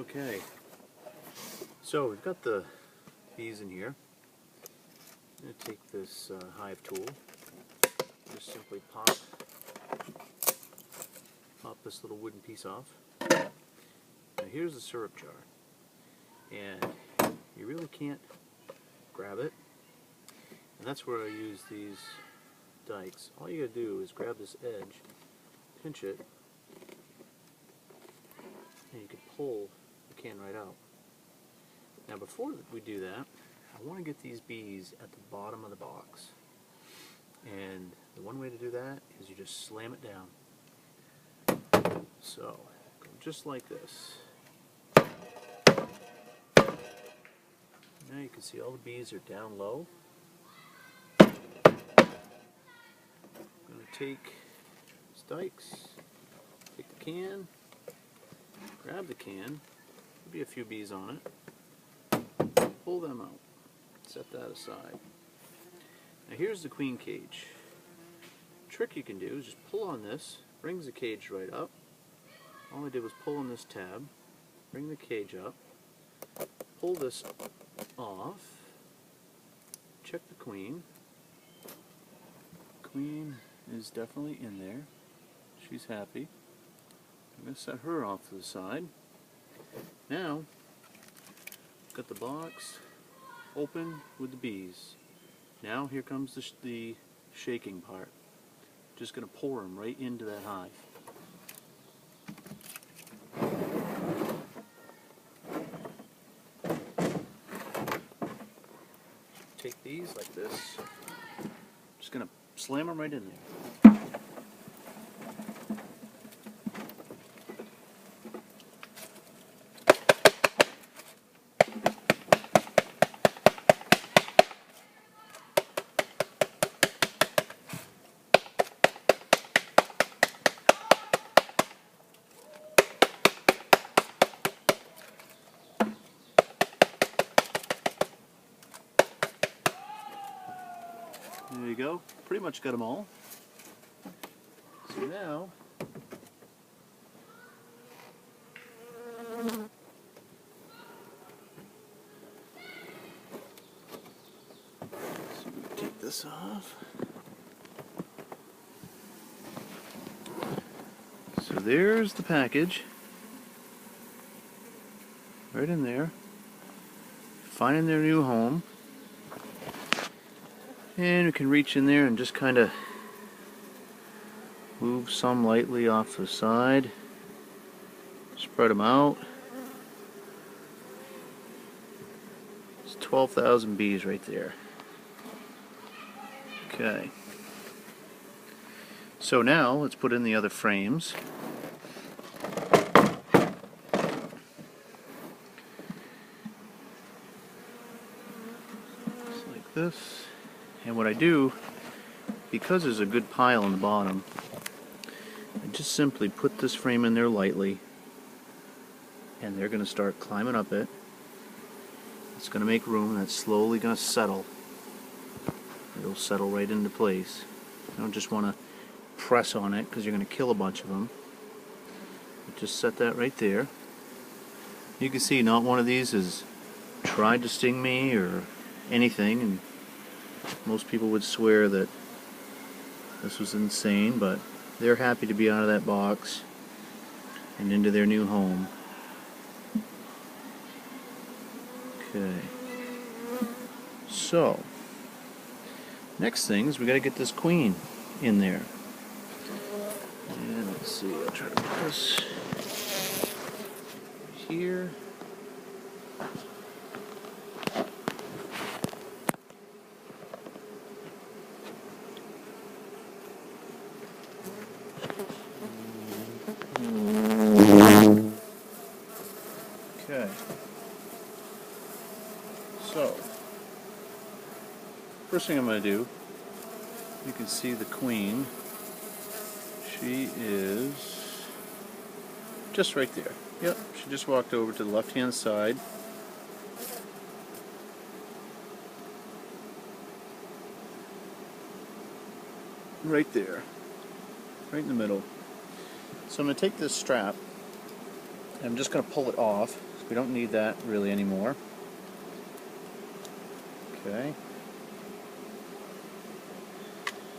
Okay, so we've got the bees in here. I'm going to take this hive tool, just simply pop this little wooden piece off. Now here's the syrup jar, and you really can't grab it, and that's where I use these dikes. All you gotta do is grab this edge, pinch it, and you can pull the can right out. Now before we do that, I want to get these bees at the bottom of the box, and the one way to do that is you just slam it down. So, go just like this. Now you can see all the bees are down low. I'm going to take dikes, take the can, grab the can, there'll be a few bees on it, pull them out, set that aside. Now here's the queen cage. The trick you can do is just pull on this, brings the cage right up. All I did was pull on this tab, bring the cage up, pull this off, check the queen. Queen is definitely in there. She's happy. I'm going to set her off to the side. Now, got the box open with the bees. Now here comes the shaking part. Just going to pour them right into that hive. Take these like this. Just going to slam them right in there. There you go. Pretty much got them all. So now, take this off. So there's the package. Right in there. Finding their new home. And we can reach in there and just kind of move some lightly off to the side. Spread them out. It's 12,000 bees right there. Okay. So now let's put in the other frames. Just like this. And what I do, because there's a good pile on the bottom, I just simply put this frame in there lightly, and they're going to start climbing up it. It's going to make room, and it's slowly going to settle. It'll settle right into place. You don't just want to press on it because you're going to kill a bunch of them. But just set that right there. You can see not one of these has tried to sting me or anything, and most people would swear that this was insane, but they're happy to be out of that box and into their new home. Okay. So, next thing is we got to get this queen in there. And let's see, I'll try to put this here. Okay. So, first thing I'm going to do, you can see the queen. She is just right there. Yep, she just walked over to the left-hand side. Right there. Right in the middle. So I'm going to take this strap I'm just going to pull it off. We don't need that really anymore. Okay.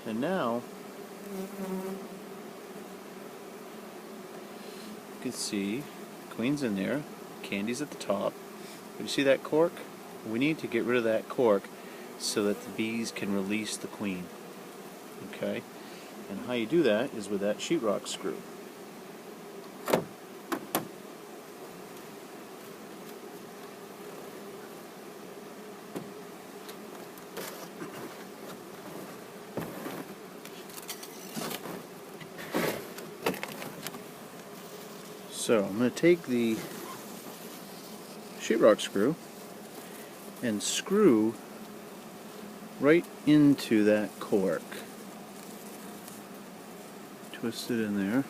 And now you can see queen's in there, candy's at the top. You see that cork? We need to get rid of that cork so that the bees can release the queen. Okay? And how you do that is with that sheetrock screw. So I'm going to take the sheetrock screw and screw right into that cork. Twist it in there.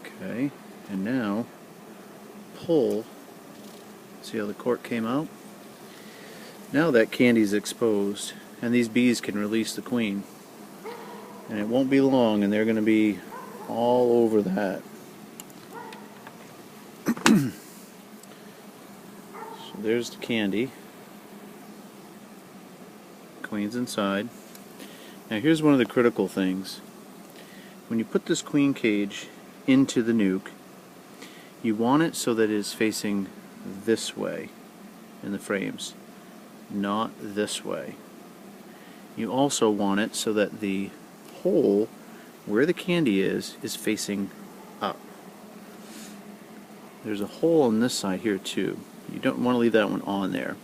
Okay, and now pull. See how the cork came out? Now that candy's exposed, and these bees can release the queen. And it won't be long, and they're going to be all over that. So there's the candy. Queen's inside. Now here's one of the critical things. When you put this queen cage into the nuke, you want it so that it is facing this way in the frames, not this way. You also want it so that the hole where the candy is facing up. There's a hole on this side here too. You don't want to leave that one on there.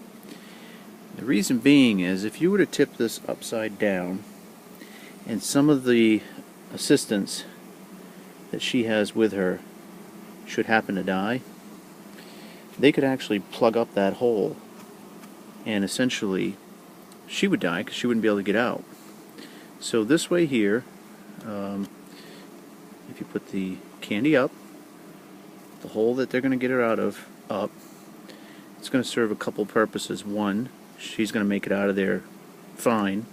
The reason being is if you were to tip this upside down and some of the assistants that she has with her should happen to die, they could actually plug up that hole and essentially she would die because she wouldn't be able to get out. So this way here, if you put the candy up, the hole that they're going to get her out of up, it's going to serve a couple purposes. One, she's going to make it out of there fine.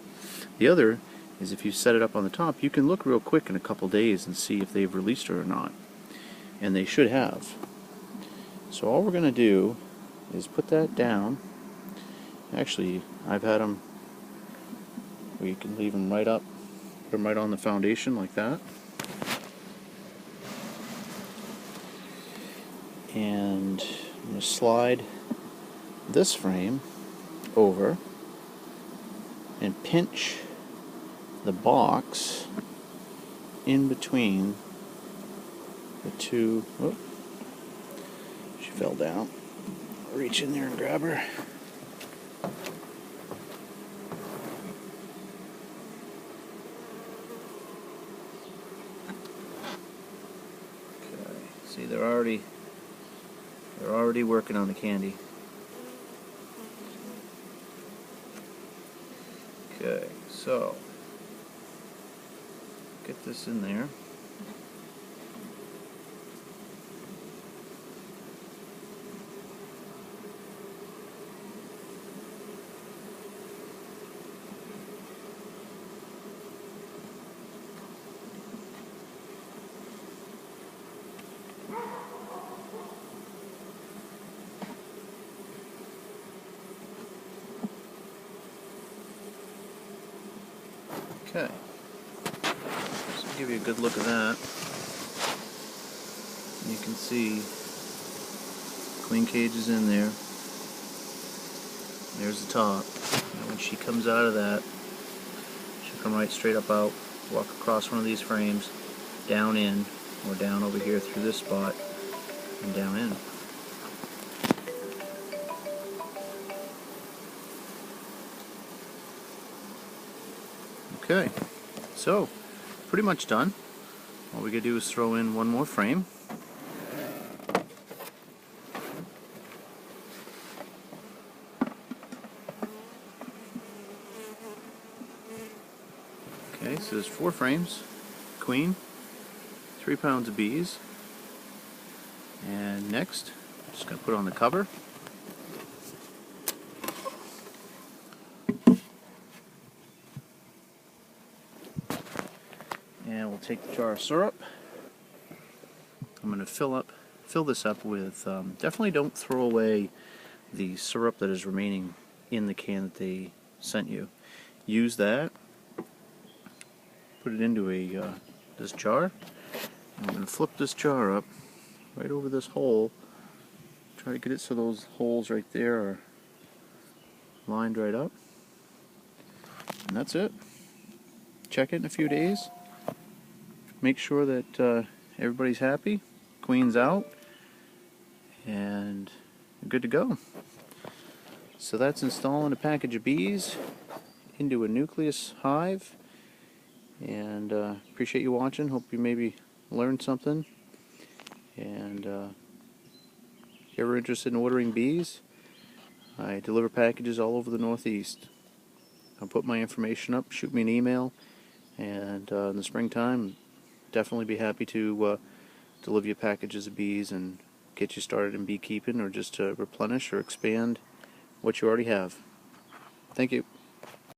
The other is if you set it up on the top, you can look real quick in a couple days and see if they've released her or not. And they should have. So all we're going to do is put that down. Actually, I've had them where you can leave them right up, put them right on the foundation like that. And I'm going to slide this frame over and pinch the box in between the two. Oh, she fell down. Reach in there and grab her. Okay, see they're already working on the candy. Okay, so get this in there. Okay, so give you a good look at that. You can see queen cage is in there. There's the top. And when she comes out of that, she'll come right straight up out, walk across one of these frames, down in, or down over here through this spot, and down in. Okay, so pretty much done. All we gotta do is throw in one more frame. Okay, so there's 4 frames, queen, 3 pounds of bees, and next, I'm just gonna put on the cover. And we'll take the jar of syrup. I'm going to fill this up with, definitely don't throw away the syrup that is remaining in the can that they sent you. Use that, put it into this jar. I'm going to flip this jar up right over this hole. Try to get it so those holes right there are lined right up. And that's it. Check it in a few days. Make sure that everybody's happy, queen's out, and you're good to go. So that's installing a package of bees into a nucleus hive. And appreciate you watching. Hope you maybe learned something. And if you're ever interested in ordering bees, I deliver packages all over the Northeast. I'll put my information up, shoot me an email, and in the springtime, definitely be happy to deliver you packages of bees and get you started in beekeeping, or just to replenish or expand what you already have. Thank you.